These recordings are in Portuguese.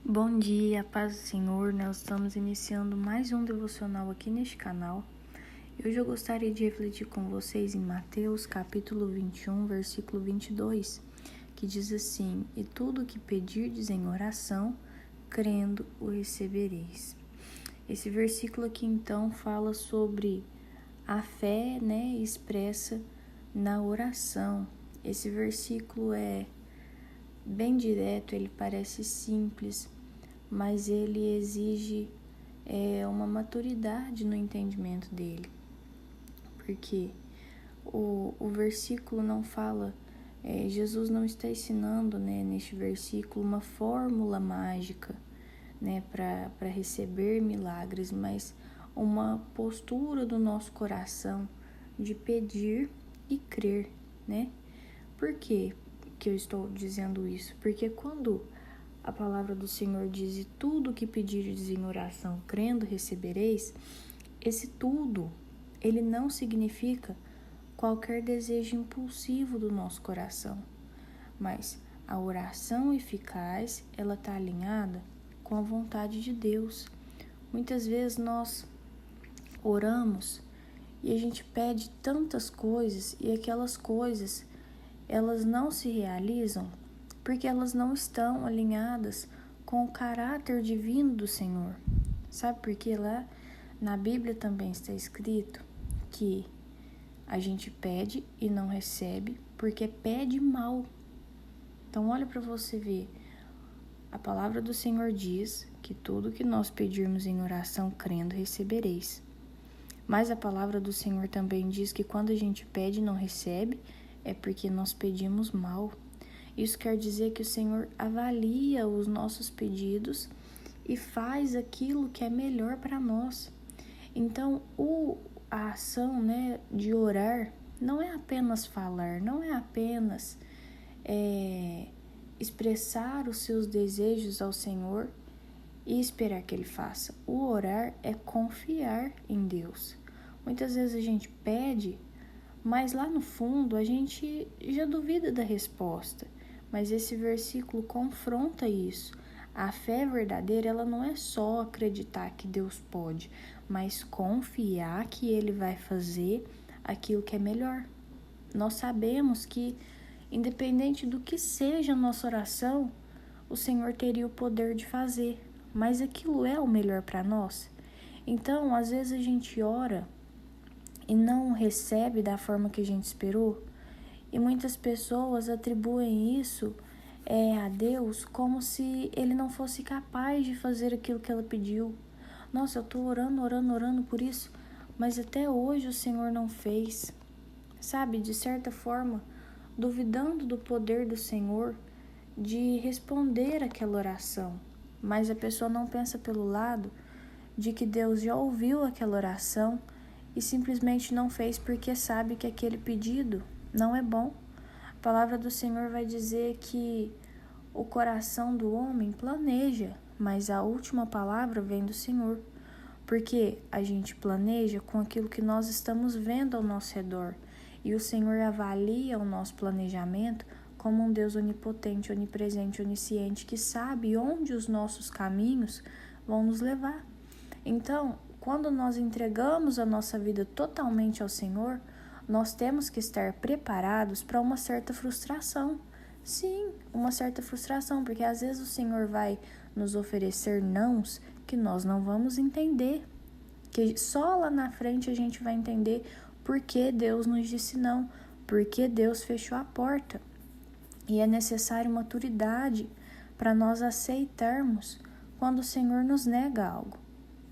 Bom dia, paz do Senhor. Nós estamos iniciando mais um devocional aqui neste canal. Hoje eu gostaria de refletir com vocês em Mateus capítulo 21, versículo 22, que diz assim: "E tudo o que pedirdes em oração, crendo, o recebereis." Esse versículo aqui então fala sobre a fé, expressa na oração. Esse versículo é bem direto, ele parece simples, mas ele exige uma maturidade no entendimento dele, porque o versículo não fala, Jesus não está ensinando, neste versículo uma fórmula mágica, para receber milagres, mas uma postura do nosso coração de pedir e crer, Por quê que eu estou dizendo isso? Porque quando a palavra do Senhor diz: "E tudo que pedirdes em oração, crendo, recebereis", esse tudo, ele não significa qualquer desejo impulsivo do nosso coração, mas a oração eficaz, ela está alinhada com a vontade de Deus. Muitas vezes nós oramos e a gente pede tantas coisas e aquelas coisas, elas não se realizam porque elas não estão alinhadas com o caráter divino do Senhor. Sabe por que lá na Bíblia também está escrito que a gente pede e não recebe porque pede mal. Então olha para você ver, a palavra do Senhor diz que tudo que nós pedirmos em oração crendo recebereis. Mas a palavra do Senhor também diz que quando a gente pede e não recebe, é porque nós pedimos mal. Isso quer dizer que o Senhor avalia os nossos pedidos e faz aquilo que é melhor para nós. Então, a ação, de orar não é apenas falar, não é apenas expressar os seus desejos ao Senhor e esperar que Ele faça. O orar é confiar em Deus. Muitas vezes a gente pede, mas lá no fundo a gente já duvida da resposta. Mas esse versículo confronta isso. A fé verdadeira, ela não é só acreditar que Deus pode, mas confiar que Ele vai fazer aquilo que é melhor. Nós sabemos que, independente do que seja a nossa oração, o Senhor teria o poder de fazer, mas aquilo é o melhor para nós. Então, às vezes a gente ora e não recebe da forma que a gente esperou, e muitas pessoas atribuem isso a Deus como se Ele não fosse capaz de fazer aquilo que ela pediu. Nossa, eu estou orando por isso, mas até hoje o Senhor não fez. Sabe, de certa forma, duvidando do poder do Senhor de responder aquela oração. Mas a pessoa não pensa pelo lado de que Deus já ouviu aquela oração e simplesmente não fez porque sabe que aquele pedido não é bom. A palavra do Senhor vai dizer que o coração do homem planeja, mas a última palavra vem do Senhor. Porque a gente planeja com aquilo que nós estamos vendo ao nosso redor. E o Senhor avalia o nosso planejamento como um Deus onipotente, onipresente, onisciente, que sabe onde os nossos caminhos vão nos levar. Então, quando nós entregamos a nossa vida totalmente ao Senhor, nós temos que estar preparados para uma certa frustração. Sim, uma certa frustração, porque às vezes o Senhor vai nos oferecer nãos que nós não vamos entender, que só lá na frente a gente vai entender por que Deus nos disse não, por que Deus fechou a porta. E é necessário maturidade para nós aceitarmos quando o Senhor nos nega algo.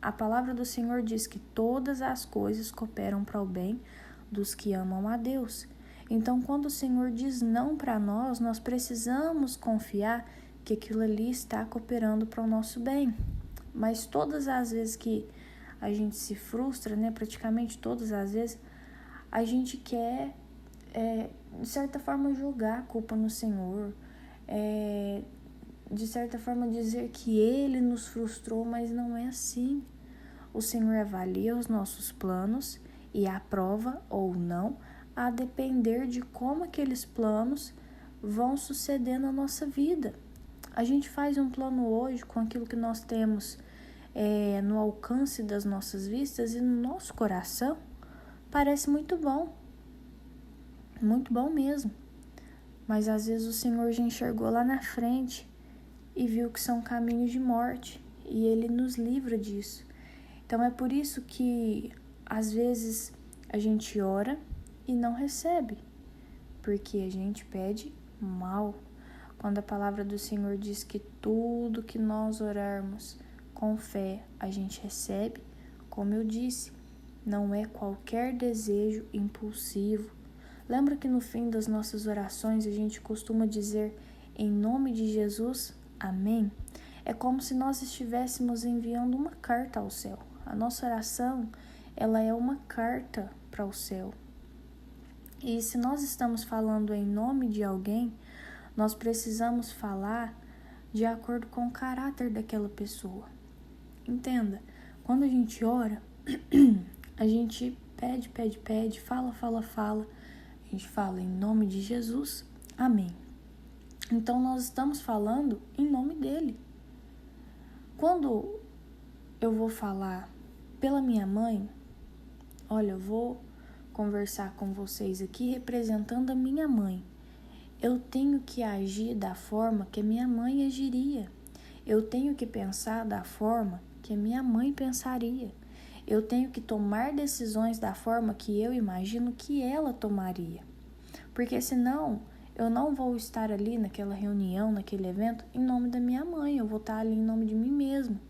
A palavra do Senhor diz que todas as coisas cooperam para o bem dos que amam a Deus. Então, quando o Senhor diz não para nós, nós precisamos confiar que aquilo ali está cooperando para o nosso bem. Mas todas as vezes que a gente se frustra, praticamente todas as vezes, a gente quer, de certa forma, jogar a culpa no Senhor, de certa forma dizer que Ele nos frustrou, mas não é assim. O Senhor avalia os nossos planos e aprova ou não, a depender de como aqueles planos vão suceder na nossa vida. A gente faz um plano hoje com aquilo que nós temos no alcance das nossas vistas e no nosso coração. Parece muito bom mesmo. Mas às vezes o Senhor já enxergou lá na frente e viu que são caminhos de morte e Ele nos livra disso. Então é por isso que às vezes a gente ora e não recebe, porque a gente pede mal. Quando a palavra do Senhor diz que tudo que nós orarmos com fé a gente recebe, como eu disse, não é qualquer desejo impulsivo. Lembra que no fim das nossas orações a gente costuma dizer em nome de Jesus, amém? É como se nós estivéssemos enviando uma carta ao céu. A nossa oração, ela é uma carta para o céu. E se nós estamos falando em nome de alguém, nós precisamos falar de acordo com o caráter daquela pessoa. Entenda, quando a gente ora, a gente pede, fala. A gente fala em nome de Jesus, amém. Então nós estamos falando em nome dele. Quando eu vou falar pela minha mãe, olha, eu vou conversar com vocês aqui representando a minha mãe. Eu tenho que agir da forma que a minha mãe agiria. Eu tenho que pensar da forma que a minha mãe pensaria. Eu tenho que tomar decisões da forma que eu imagino que ela tomaria. Porque senão eu não vou estar ali naquela reunião, naquele evento, em nome da minha mãe. Eu vou estar ali em nome de mim mesma.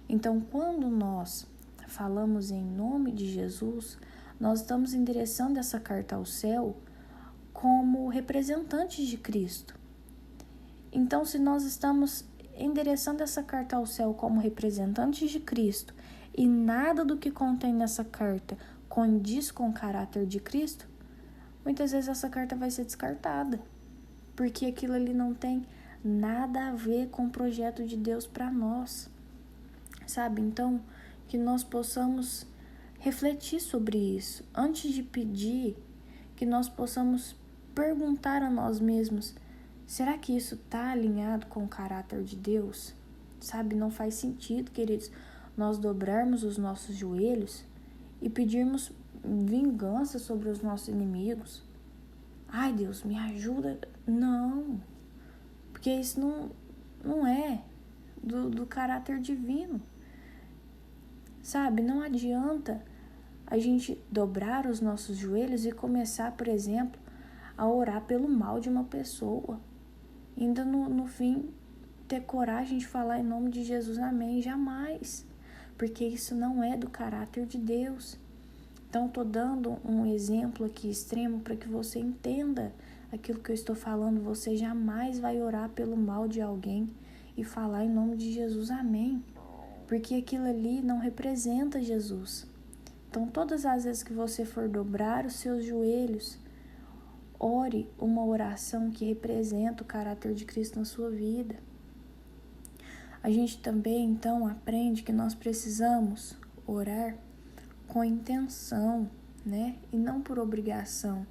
Então, quando nós falamos em nome de Jesus, nós estamos endereçando essa carta ao céu como representantes de Cristo. Então, se nós estamos endereçando essa carta ao céu como representantes de Cristo e nada do que contém nessa carta condiz com o caráter de Cristo, muitas vezes essa carta vai ser descartada, porque aquilo ali não tem nada a ver com o projeto de Deus para nós, sabe? Então, que nós possamos refletir sobre isso. Antes de pedir, que nós possamos perguntar a nós mesmos, será que isso está alinhado com o caráter de Deus? Sabe, não faz sentido, queridos, nós dobrarmos os nossos joelhos e pedirmos vingança sobre os nossos inimigos. Ai, Deus, me ajuda. Não, porque isso não é do caráter divino. Sabe, não adianta a gente dobrar os nossos joelhos e começar, por exemplo, a orar pelo mal de uma pessoa. Ainda no fim, ter coragem de falar em nome de Jesus, amém, jamais. Porque isso não é do caráter de Deus. Então, estou dando um exemplo aqui extremo para que você entenda aquilo que eu estou falando. Você jamais vai orar pelo mal de alguém e falar em nome de Jesus, amém. Porque aquilo ali não representa Jesus. Então, todas as vezes que você for dobrar os seus joelhos, ore uma oração que representa o caráter de Cristo na sua vida. A gente também, então, aprende que nós precisamos orar com intenção, né? E não por obrigação.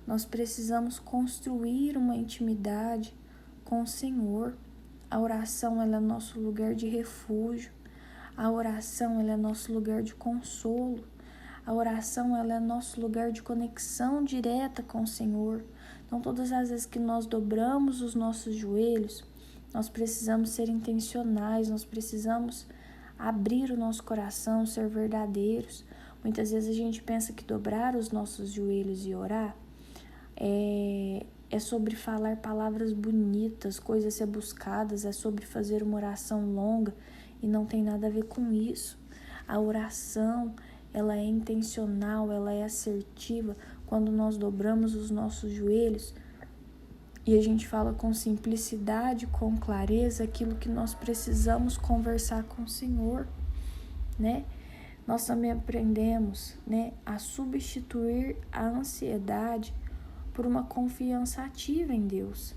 Nós precisamos construir uma intimidade com o Senhor. A oração, ela é nosso lugar de refúgio. A oração, ela é nosso lugar de consolo. A oração, ela é nosso lugar de conexão direta com o Senhor. Então, todas as vezes que nós dobramos os nossos joelhos, nós precisamos ser intencionais, nós precisamos abrir o nosso coração, ser verdadeiros. Muitas vezes a gente pensa que dobrar os nossos joelhos e orar é sobre falar palavras bonitas, coisas a ser buscadas, é sobre fazer uma oração longa, e não tem nada a ver com isso. A oração, ela é intencional, ela é assertiva quando nós dobramos os nossos joelhos e a gente fala com simplicidade, com clareza, aquilo que nós precisamos conversar com o Senhor, né? Nós também aprendemos, né, a substituir a ansiedade por uma confiança ativa em Deus.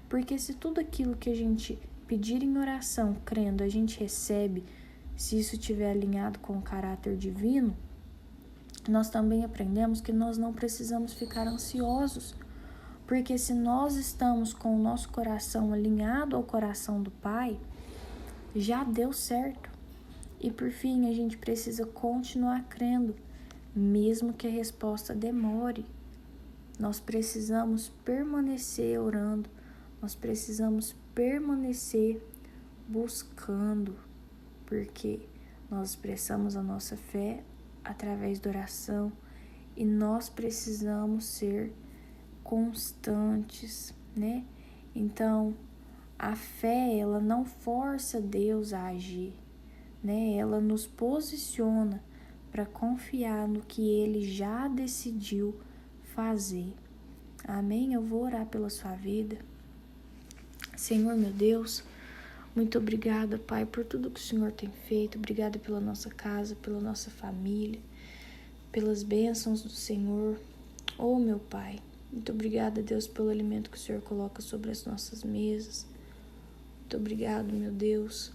Porque se tudo aquilo que a gente pedir em oração, crendo, a gente recebe, se isso estiver alinhado com o caráter divino, nós também aprendemos que nós não precisamos ficar ansiosos, Porque se nós estamos com o nosso coração alinhado ao coração do Pai, já deu certo. E por fim, a gente precisa continuar crendo, mesmo que a resposta demore. Nós precisamos permanecer orando, nós precisamos permanecer buscando, porque nós expressamos a nossa fé através da oração e nós precisamos ser constantes, né? Então, a fé, ela não força Deus a agir, né? Ela nos posiciona para confiar no que Ele já decidiu fazer. Amém? Eu vou orar pela sua vida. Senhor, meu Deus, muito obrigada, Pai, por tudo que o Senhor tem feito. Obrigada pela nossa casa, pela nossa família, pelas bênçãos do Senhor. Oh, meu Pai, muito obrigada, Deus, pelo alimento que o Senhor coloca sobre as nossas mesas. Muito obrigado, meu Deus,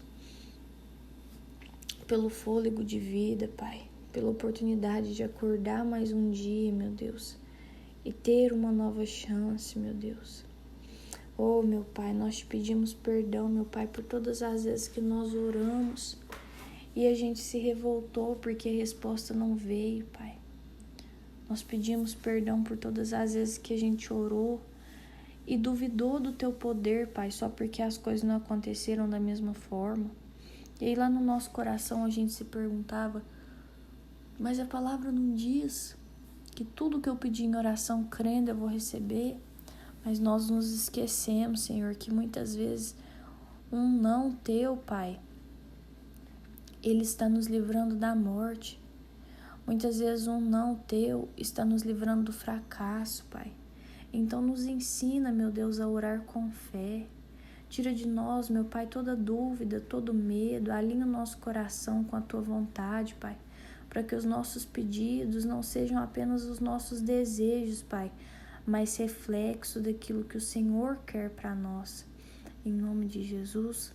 pelo fôlego de vida, Pai, pela oportunidade de acordar mais um dia, meu Deus, e ter uma nova chance, meu Deus. Oh, meu Pai, nós te pedimos perdão, meu Pai, por todas as vezes que nós oramos e a gente se revoltou porque a resposta não veio, Pai. Nós pedimos perdão por todas as vezes que a gente orou e duvidou do Teu poder, Pai, só porque as coisas não aconteceram da mesma forma. E aí lá no nosso coração a gente se perguntava, mas a palavra não diz que tudo que eu pedi em oração crendo eu vou receber? Mas nós nos esquecemos, Senhor, que muitas vezes um não Teu, Pai, Ele está nos livrando da morte. Muitas vezes um não Teu está nos livrando do fracasso, Pai. Então nos ensina, meu Deus, a orar com fé. Tira de nós, meu Pai, toda dúvida, todo medo. Alinha o nosso coração com a Tua vontade, Pai. Para que os nossos pedidos não sejam apenas os nossos desejos, Pai, mas reflexo daquilo que o Senhor quer para nós. Em nome de Jesus,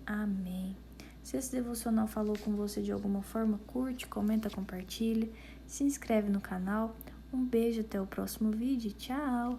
amém. Se esse devocional falou com você de alguma forma, curte, comenta, compartilha, se inscreve no canal. Um beijo, até o próximo vídeo. Tchau!